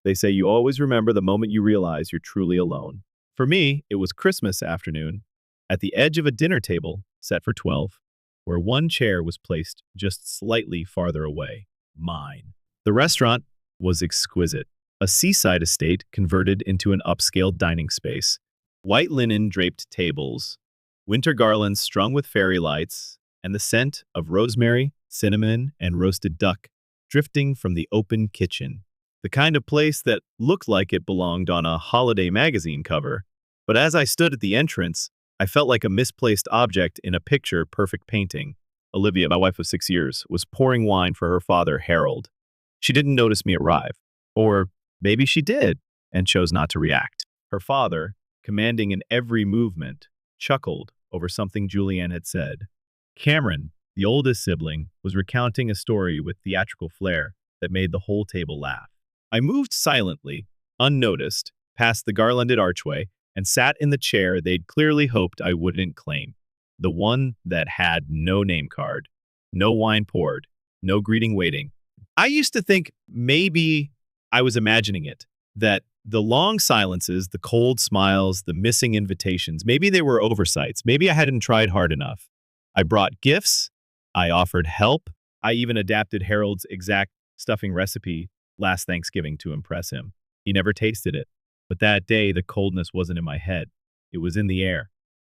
They say you always remember the moment you realize you're truly alone. For me, it was Christmas afternoon, at the edge of a dinner table set for 12, where one chair was placed just slightly farther away. Mine. The restaurant was exquisite. A seaside estate converted into an upscale dining space. White linen draped tables, winter garlands strung with fairy lights, and the scent of rosemary, cinnamon, and roasted duck drifting from the open kitchen. The kind of place that looked like it belonged on a holiday magazine cover. But as I stood at the entrance, I felt like a misplaced object in a picture-perfect painting. Olivia, my wife of 6 years, was pouring wine for her father, Harold. She didn't notice me arrive. Or maybe she did, and chose not to react. Her father, commanding in every movement, chuckled over something Julianne had said. Cameron, the oldest sibling, was recounting a story with theatrical flair that made the whole table laugh. I moved silently, unnoticed, past the garlanded archway and sat in the chair they'd clearly hoped I wouldn't claim. The one that had no name card, no wine poured, no greeting waiting. I used to think maybe I was imagining it, that the long silences, the cold smiles, the missing invitations, maybe they were oversights. Maybe I hadn't tried hard enough. I brought gifts. I offered help. I even adapted Harold's exact stuffing recipe last Thanksgiving to impress him. He never tasted it. But that day, the coldness wasn't in my head. It was in the air,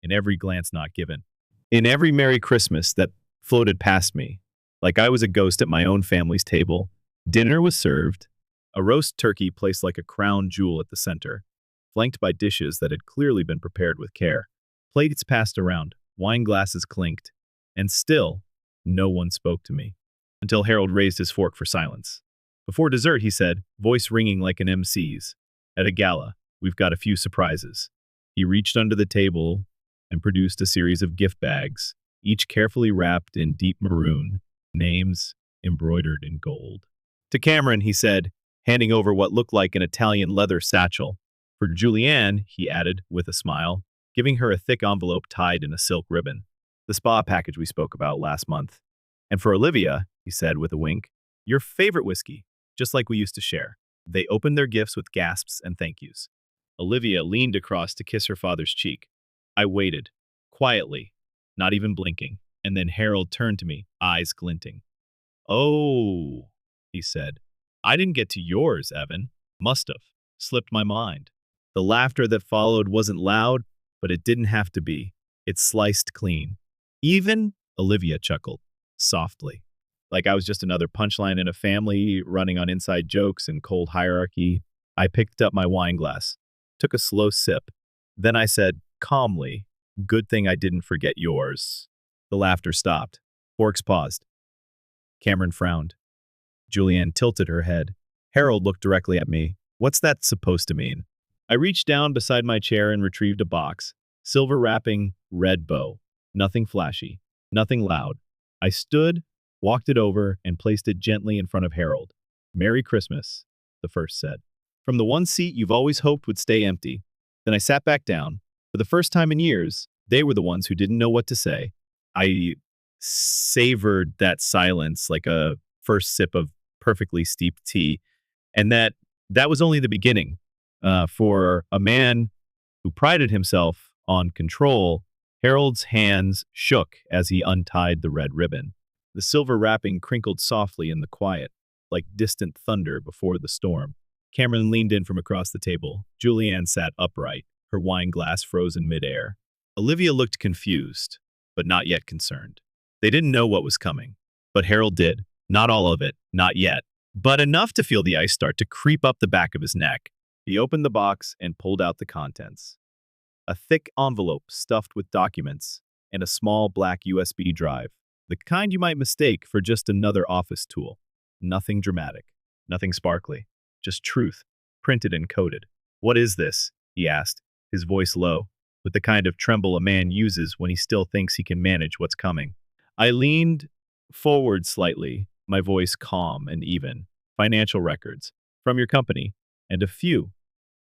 in every glance not given, in every Merry Christmas that floated past me, like I was a ghost at my own family's table. Dinner was served, a roast turkey placed like a crown jewel at the center, flanked by dishes that had clearly been prepared with care. Plates passed around, wine glasses clinked, and still, no one spoke to me, until Harold raised his fork for silence. Before dessert, he said, voice ringing like an MC's, at a gala, we've got a few surprises. He reached under the table and produced a series of gift bags, each carefully wrapped in deep maroon, names embroidered in gold. To Cameron, he said, handing over what looked like an Italian leather satchel. For Julianne, he added with a smile, giving her a thick envelope tied in a silk ribbon, the spa package we spoke about last month. And for Olivia, he said with a wink, your favorite whiskey, just like we used to share. They opened their gifts with gasps and thank yous. Olivia leaned across to kiss her father's cheek. I waited, quietly, not even blinking, and then Harold turned to me, eyes glinting. Oh, he said. I didn't get to yours, Evan. Must have. Slipped my mind. The laughter that followed wasn't loud, but it didn't have to be. It sliced clean. Even Olivia chuckled, softly. Like I was just another punchline in a family running on inside jokes and cold hierarchy. I picked up my wine glass, took a slow sip. Then I said, calmly, good thing I didn't forget yours. The laughter stopped. Forks paused. Cameron frowned. Julianne tilted her head. Harold looked directly at me. What's that supposed to mean? I reached down beside my chair and retrieved a box. Silver wrapping, red bow. Nothing flashy. Nothing loud. I stood, walked it over, and placed it gently in front of Harold. Merry Christmas, the first said. From the one seat you've always hoped would stay empty. Then I sat back down. For the first time in years, they were the ones who didn't know what to say. I savored that silence like a first sip of perfectly steeped tea. And that was only the beginning. For a man who prided himself on control, Harold's hands shook as he untied the red ribbon. The silver wrapping crinkled softly in the quiet, like distant thunder before the storm. Cameron leaned in from across the table. Julianne sat upright, her wine glass frozen midair. Olivia looked confused, but not yet concerned. They didn't know what was coming, but Harold did. Not all of it, not yet, but enough to feel the ice start to creep up the back of his neck. He opened the box and pulled out the contents. A thick envelope stuffed with documents and a small black USB drive, the kind you might mistake for just another office tool. Nothing dramatic, nothing sparkly, just truth, printed and coded. What is this? He asked, his voice low, with the kind of tremble a man uses when he still thinks he can manage what's coming. I leaned forward slightly, my voice calm and even. Financial records from your company, and a few,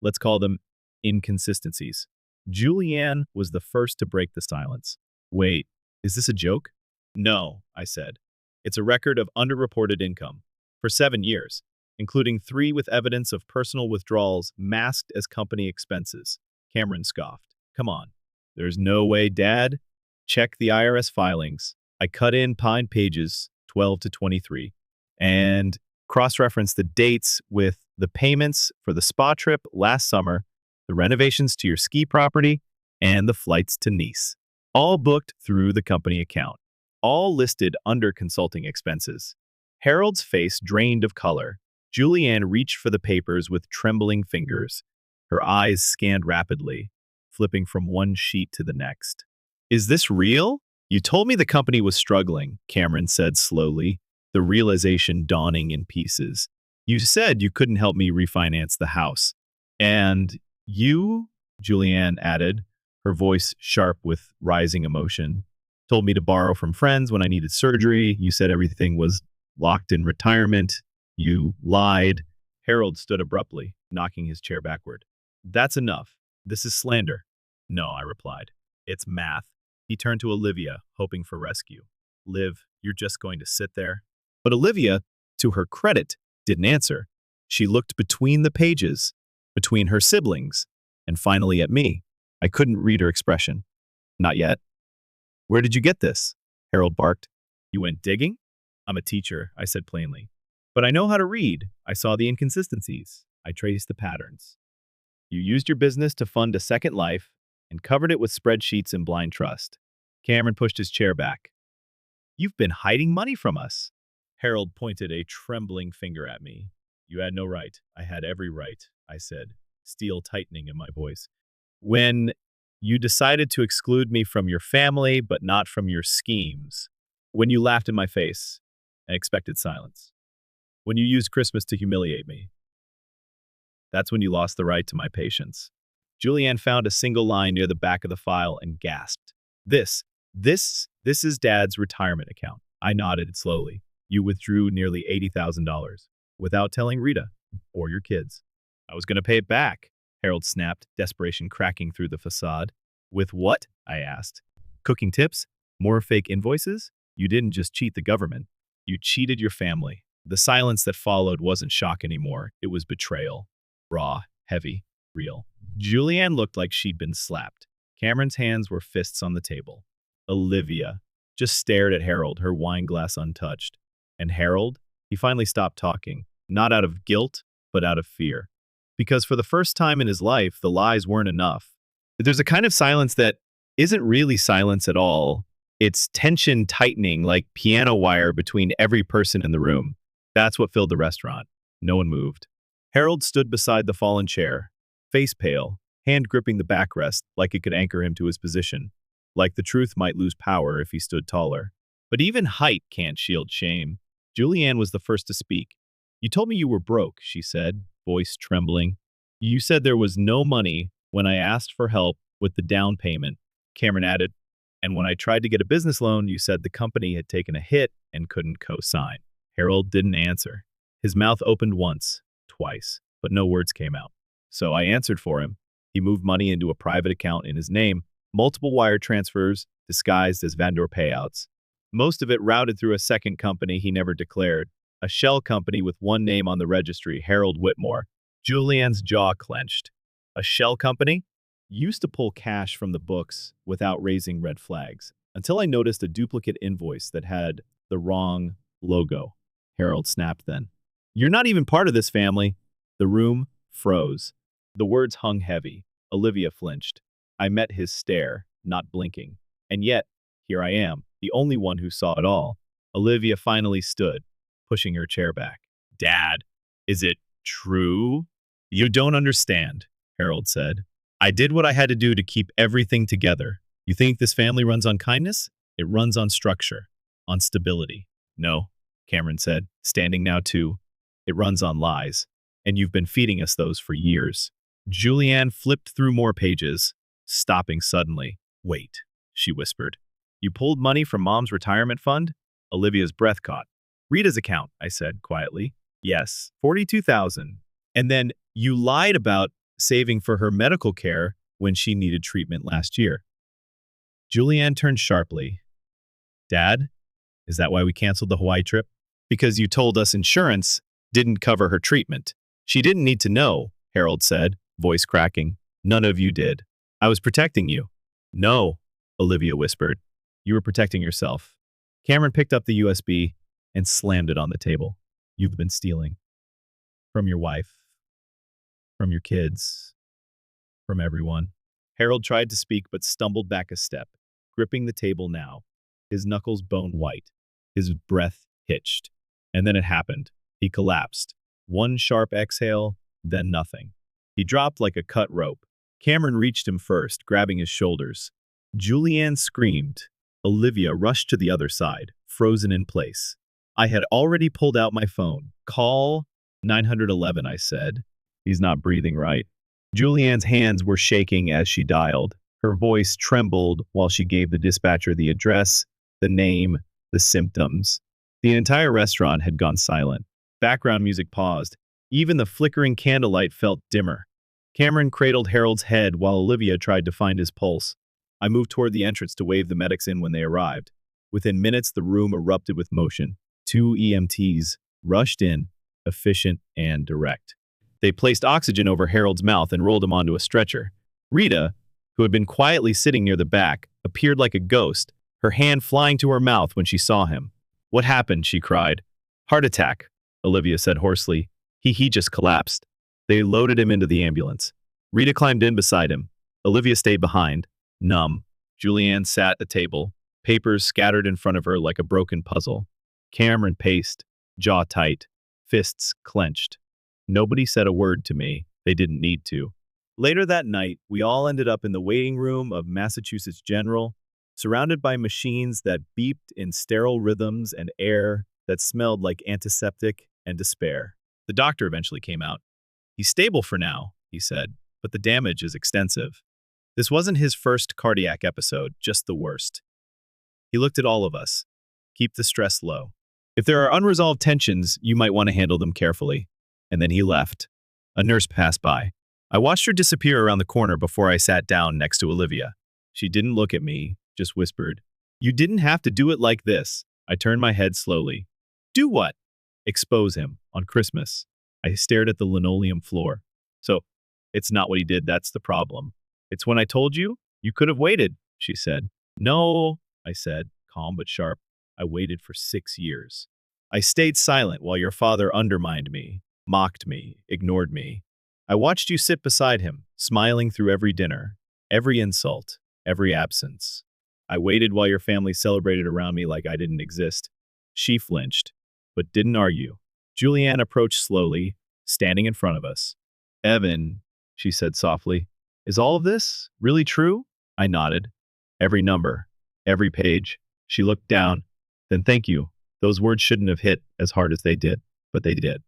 let's call them inconsistencies. Julianne was the first to break the silence. Wait, is this a joke? No, I said. It's a record of underreported income. For 7 years. including 3 with evidence of personal withdrawals masked as company expenses. Cameron scoffed. Come on. There's no way, Dad. Check the IRS filings. I cut in pine pages 12 to 23 and cross-reference the dates with the payments for the spa trip last summer, the renovations to your ski property, and the flights to Nice. All booked through the company account, all listed under consulting expenses. Harold's face drained of color. Julianne reached for the papers with trembling fingers. Her eyes scanned rapidly, flipping from one sheet to the next. Is this real? You told me the company was struggling, Cameron said slowly, the realization dawning in pieces. You said you couldn't help me refinance the house. And you, Julianne added, her voice sharp with rising emotion, told me to borrow from friends when I needed surgery. You said everything was locked in retirement. You lied. Harold stood abruptly, knocking his chair backward. That's enough. This is slander. No, I replied. It's math. He turned to Olivia, hoping for rescue. Liv, you're just going to sit there? But Olivia, to her credit, didn't answer. She looked between the pages, between her siblings, and finally at me. I couldn't read her expression. Not yet. Where did you get this? Harold barked. You went digging? I'm a teacher, I said plainly. But I know how to read. I saw the inconsistencies. I traced the patterns. You used your business to fund a second life and covered it with spreadsheets and blind trust. Cameron pushed his chair back. You've been hiding money from us. Harold pointed a trembling finger at me. You had no right. I had every right, I said, steel tightening in my voice. When you decided to exclude me from your family, but not from your schemes. When you laughed in my face and expected silence. When you used Christmas to humiliate me. That's when you lost the right to my patience. Julianne found a single line near the back of the file and gasped. This is Dad's retirement account. I nodded slowly. You withdrew nearly $80,000 without telling Rita or your kids. I was going to pay it back, Harold snapped, desperation cracking through the facade. With what? I asked. Cooking tips? More fake invoices? You didn't just cheat the government. You cheated your family. The silence that followed wasn't shock anymore. It was betrayal. Raw, heavy, real. Julianne looked like she'd been slapped. Cameron's hands were fists on the table. Olivia just stared at Harold, her wine glass untouched. And Harold? He finally stopped talking, not out of guilt, but out of fear. Because for the first time in his life, the lies weren't enough. There's a kind of silence that isn't really silence at all. It's tension tightening like piano wire between every person in the room. That's what filled the restaurant. No one moved. Harold stood beside the fallen chair, face pale, hand gripping the backrest like it could anchor him to his position, like the truth might lose power if he stood taller. But even height can't shield shame. Julianne was the first to speak. You told me you were broke, she said, voice trembling. You said there was no money when I asked for help with the down payment, Cameron added. And when I tried to get a business loan, you said the company had taken a hit and couldn't co-sign. Harold didn't answer. His mouth opened once, twice, but no words came out. So I answered for him. He moved money into a private account in his name, multiple wire transfers disguised as vendor payouts. Most of it routed through a second company he never declared, a shell company with one name on the registry, Harold Whitmore. Julianne's jaw clenched. A shell company? Used to pull cash from the books without raising red flags, until I noticed a duplicate invoice that had the wrong logo. Harold snapped then. You're not even part of this family. The room froze. The words hung heavy. Olivia flinched. I met his stare, not blinking. And yet, here I am, the only one who saw it all. Olivia finally stood, pushing her chair back. Dad, is it true? You don't understand, Harold said. I did what I had to do to keep everything together. You think this family runs on kindness? It runs on structure, on stability. No, Cameron said, standing now too. It runs on lies. And you've been feeding us those for years. Julianne flipped through more pages, stopping suddenly. Wait, she whispered. You pulled money from Mom's retirement fund? Olivia's breath caught. Rita's account, I said quietly. Yes, 42,000. And then you lied about saving for her medical care when she needed treatment last year. Julianne turned sharply. Dad, is that why we canceled the Hawaii trip? Because you told us insurance didn't cover her treatment. She didn't need to know, Harold said, voice cracking. None of you did. I was protecting you. No, Olivia whispered. You were protecting yourself. Cameron picked up the USB and slammed it on the table. You've been stealing. From your wife. From your kids. From everyone. Harold tried to speak but stumbled back a step, gripping the table now, his knuckles bone white, his breath hitched. And then it happened. He collapsed. One sharp exhale, then nothing. He dropped like a cut rope. Cameron reached him first, grabbing his shoulders. Julianne screamed. Olivia rushed to the other side, frozen in place. I had already pulled out my phone. Call 911, I said. He's not breathing right. Julianne's hands were shaking as she dialed. Her voice trembled while she gave the dispatcher the address, the name, the symptoms. The entire restaurant had gone silent. Background music paused. Even the flickering candlelight felt dimmer. Cameron cradled Harold's head while Olivia tried to find his pulse. I moved toward the entrance to wave the medics in when they arrived. Within minutes, the room erupted with motion. 2 EMTs rushed in, efficient and direct. They placed oxygen over Harold's mouth and rolled him onto a stretcher. Rita, who had been quietly sitting near the back, appeared like a ghost, her hand flying to her mouth when she saw him. What happened? She cried. Heart attack, Olivia said hoarsely. He just collapsed. They loaded him into the ambulance. Rita climbed in beside him. Olivia stayed behind, numb. Julianne sat at the table, papers scattered in front of her like a broken puzzle. Cameron paced, jaw tight, fists clenched. Nobody said a word to me. They didn't need to. Later that night, we all ended up in the waiting room of Massachusetts General, surrounded by machines that beeped in sterile rhythms and air that smelled like antiseptic and despair. The doctor eventually came out. He's stable for now, he said, but the damage is extensive. This wasn't his first cardiac episode, just the worst. He looked at all of us. Keep the stress low. If there are unresolved tensions, you might want to handle them carefully. And then he left. A nurse passed by. I watched her disappear around the corner before I sat down next to Olivia. She didn't look at me, just whispered, You didn't have to do it like this. I turned my head slowly. Do what? Expose him, on Christmas. I stared at the linoleum floor. So, it's not what he did, that's the problem. It's when I told you, you could have waited, she said. No, I said, calm but sharp. I waited for 6 years. I stayed silent while your father undermined me, mocked me, ignored me. I watched you sit beside him, smiling through every dinner, every insult, every absence. I waited while your family celebrated around me like I didn't exist. She flinched, but didn't argue. Julianne approached slowly, standing in front of us. Evan, she said softly, is all of this really true? I nodded. Every number, every page. She looked down. Then thank you. Those words shouldn't have hit as hard as they did, but they did.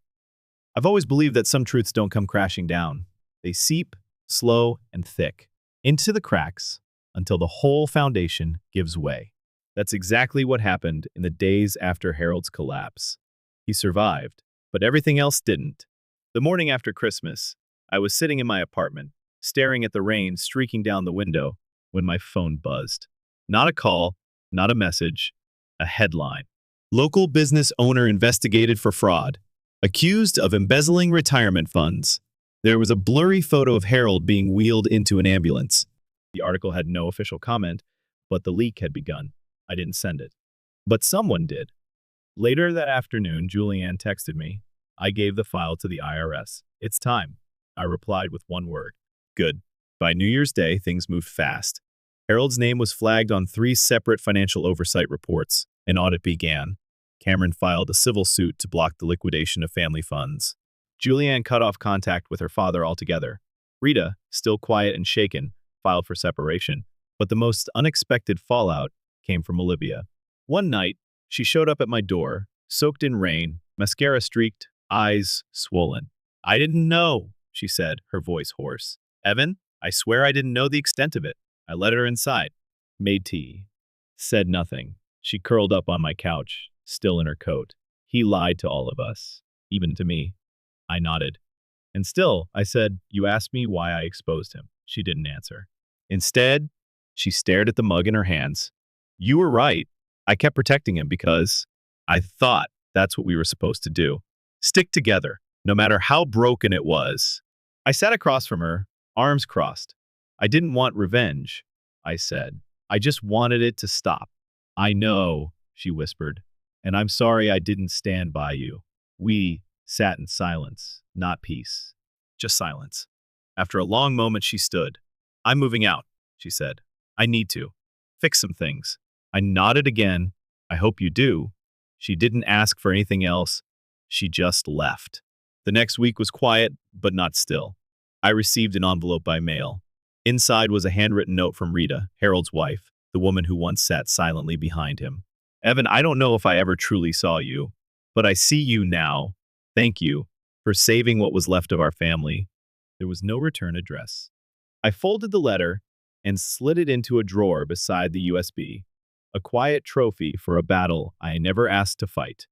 I've always believed that some truths don't come crashing down. They seep, slow and thick, into the cracks until the whole foundation gives way. That's exactly what happened in the days after Harold's collapse. He survived, but everything else didn't. The morning after Christmas, I was sitting in my apartment, staring at the rain streaking down the window, when my phone buzzed. Not a call, not a message, a headline. Local business owner investigated for fraud, accused of embezzling retirement funds. There was a blurry photo of Harold being wheeled into an ambulance. The article had no official comment, but the leak had begun. I didn't send it. But someone did. Later that afternoon, Julianne texted me. I gave the file to the IRS. It's time. I replied with one word. Good. By New Year's Day, things moved fast. Harold's name was flagged on 3 separate financial oversight reports. An audit began. Cameron filed a civil suit to block the liquidation of family funds. Julianne cut off contact with her father altogether. Rita, still quiet and shaken, filed for separation. But the most unexpected fallout came from Olivia. One night, she showed up at my door, soaked in rain, mascara streaked, eyes swollen. I didn't know, she said, her voice hoarse. Evan, I swear I didn't know the extent of it. I let her inside. Made tea. Said nothing. She curled up on my couch, still in her coat. He lied to all of us, even to me. I nodded. And still, I said, you asked me why I exposed him. She didn't answer. Instead, she stared at the mug in her hands. You were right. I kept protecting him because I thought that's what we were supposed to do. Stick together, no matter how broken it was. I sat across from her, arms crossed. I didn't want revenge, I said. I just wanted it to stop. I know, she whispered, and I'm sorry I didn't stand by you. We sat in silence, not peace, just silence. After a long moment, she stood. I'm moving out, she said. I need to. Fix some things. I nodded again. I hope you do. She didn't ask for anything else. She just left. The next week was quiet, but not still. I received an envelope by mail. Inside was a handwritten note from Rita, Harold's wife, the woman who once sat silently behind him. Evan, I don't know if I ever truly saw you, but I see you now. Thank you for saving what was left of our family. There was no return address. I folded the letter and slid it into a drawer beside the USB, a quiet trophy for a battle I never asked to fight.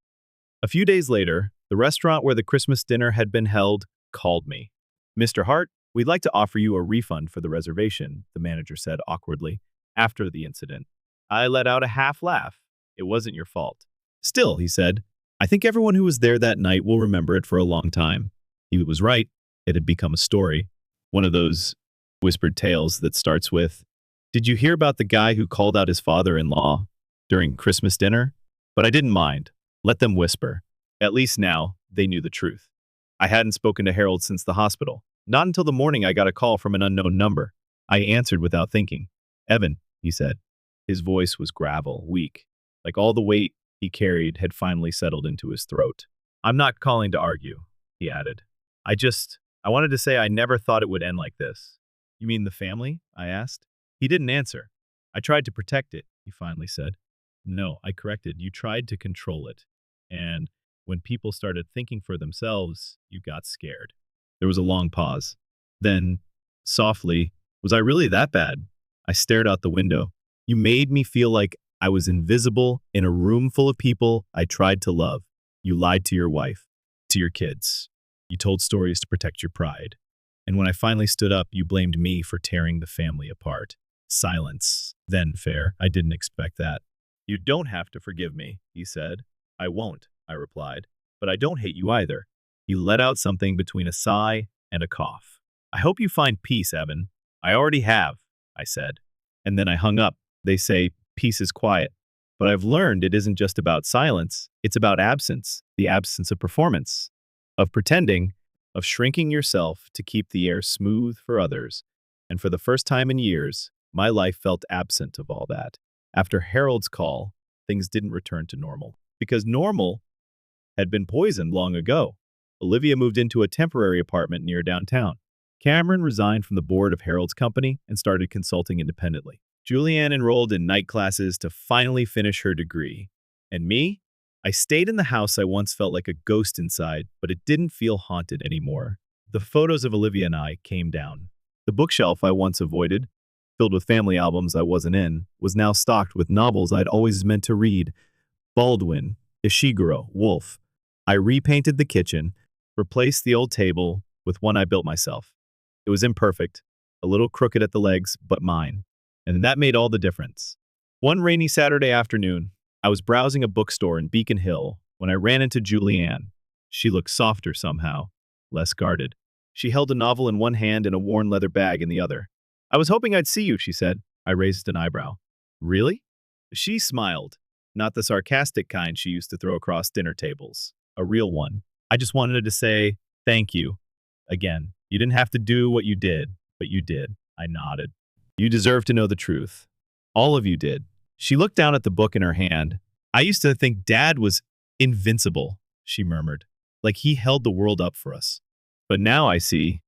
A few days later, the restaurant where the Christmas dinner had been held called me. Mr. Hart, we'd like to offer you a refund for the reservation, the manager said awkwardly, after the incident. I let out a half laugh. It wasn't your fault. Still, he said, I think everyone who was there that night will remember it for a long time. He was right. It had become a story. One of those whispered tales that starts with, did you hear about the guy who called out his father-in-law during Christmas dinner? But I didn't mind. Let them whisper. At least now, they knew the truth. I hadn't spoken to Harold since the hospital. Not until the morning I got a call from an unknown number. I answered without thinking. Evan, he said. His voice was gravel, weak, like all the weight he carried had finally settled into his throat. I'm not calling to argue, he added. I wanted to say I never thought it would end like this. You mean the family? I asked. He didn't answer. I tried to protect it, he finally said. No, I corrected. You tried to control it. And when people started thinking for themselves, you got scared. There was a long pause. Then, softly, was I really that bad? I stared out the window. You made me feel like I was invisible in a room full of people I tried to love. You lied to your wife, to your kids. You told stories to protect your pride. And when I finally stood up, you blamed me for tearing the family apart. Silence. Then fair. I didn't expect that. You don't have to forgive me, he said. I won't, I replied. But I don't hate you either. He let out something between a sigh and a cough. I hope you find peace, Evan. I already have, I said. And then I hung up. They say peace is quiet. But I've learned it isn't just about silence. It's about absence, the absence of performance, of pretending, of shrinking yourself to keep the air smooth for others. And for the first time in years, my life felt absent of all that. After Harold's call, things didn't return to normal. Because normal had been poisoned long ago. Olivia moved into a temporary apartment near downtown. Cameron resigned from the board of Harold's company and started consulting independently. Julianne enrolled in night classes to finally finish her degree. And me? I stayed in the house I once felt like a ghost inside, but it didn't feel haunted anymore. The photos of Olivia and I came down. The bookshelf I once avoided, filled with family albums I wasn't in, was now stocked with novels I'd always meant to read. Baldwin, Ishiguro, Wolfe. I repainted the kitchen, replaced the old table with one I built myself. It was imperfect, a little crooked at the legs, but mine. And that made all the difference. One rainy Saturday afternoon, I was browsing a bookstore in Beacon Hill when I ran into Julianne. She looked softer somehow, less guarded. She held a novel in one hand and a worn leather bag in the other. I was hoping I'd see you, she said. I raised an eyebrow. Really? She smiled, not the sarcastic kind she used to throw across dinner tables. A real one. I just wanted to say, thank you. Again, you didn't have to do what you did, but you did. I nodded. You deserve to know the truth. All of you did. She looked down at the book in her hand. I used to think Dad was invincible, she murmured, like he held the world up for us. But now I see.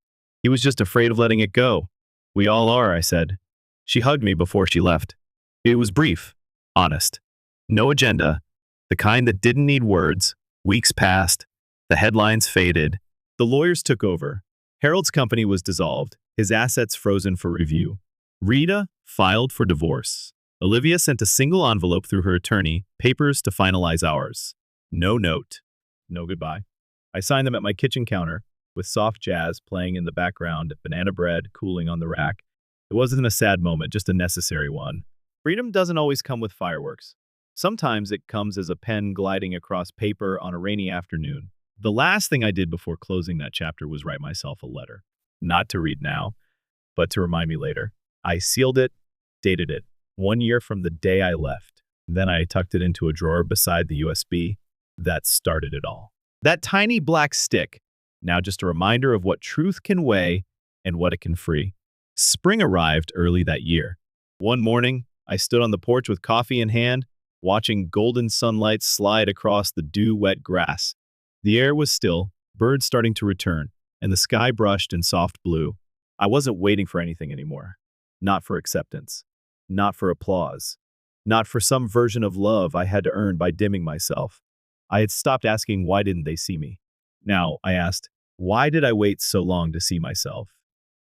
He was just afraid of letting it go. We all are, I said. She hugged me before she left. It was brief, honest. No agenda, the kind that didn't need words. Weeks passed. The headlines faded. The lawyers took over. Harold's company was dissolved, his assets frozen for review. Rita filed for divorce. Olivia sent a single envelope through her attorney, papers to finalize ours. No note. No goodbye. I signed them at my kitchen counter, with soft jazz playing in the background, banana bread cooling on the rack. It wasn't a sad moment, just a necessary one. Freedom doesn't always come with fireworks. Sometimes it comes as a pen gliding across paper on a rainy afternoon. The last thing I did before closing that chapter was write myself a letter. Not to read now, but to remind me later. I sealed it, dated it, 1 year from the day I left. Then I tucked it into a drawer beside the USB. That started it all. That tiny black stick, now just a reminder of what truth can weigh and what it can free. Spring arrived early that year. One morning, I stood on the porch with coffee in hand, watching golden sunlight slide across the dew-wet grass. The air was still, birds starting to return, and the sky brushed in soft blue. I wasn't waiting for anything anymore. Not for acceptance. Not for applause. Not for some version of love I had to earn by dimming myself. I had stopped asking why didn't they see me. Now, I asked, why did I wait so long to see myself?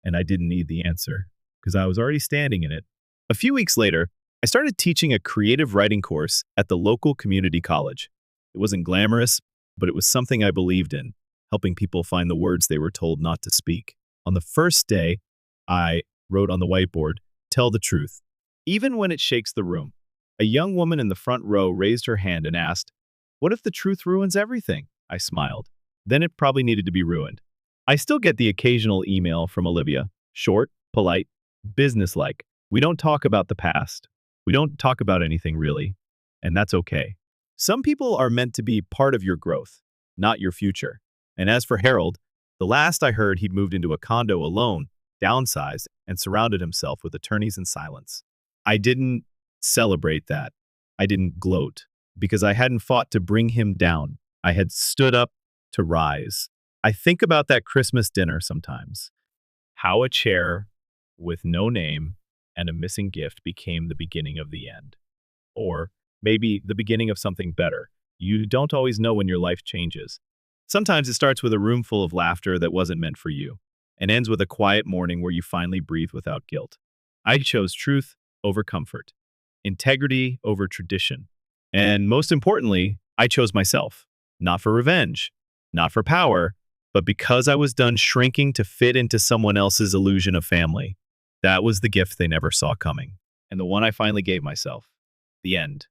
And I didn't need the answer, because I was already standing in it. A few weeks later, I started teaching a creative writing course at the local community college. It wasn't glamorous, but it was something I believed in, helping people find the words they were told not to speak. On the first day, I wrote on the whiteboard, "Tell the truth, even when it shakes the room." A young woman in the front row raised her hand and asked, "What if the truth ruins everything?" I smiled. Then it probably needed to be ruined. I still get the occasional email from Olivia. Short, polite, businesslike. We don't talk about the past. We don't talk about anything really. And that's okay. Some people are meant to be part of your growth, not your future. And as for Harold, the last I heard he'd moved into a condo alone, downsized, and surrounded himself with attorneys in silence. I didn't celebrate that. I didn't gloat, because I hadn't fought to bring him down. I had stood up to rise. I think about that Christmas dinner sometimes. How a chair with no name and a missing gift became the beginning of the end. Or maybe the beginning of something better. You don't always know when your life changes. Sometimes it starts with a room full of laughter that wasn't meant for you, and ends with a quiet morning where you finally breathe without guilt. I chose truth over comfort, integrity over tradition, and most importantly, I chose myself. Not for revenge, not for power, but because I was done shrinking to fit into someone else's illusion of family. That was the gift they never saw coming, and the one I finally gave myself. The end.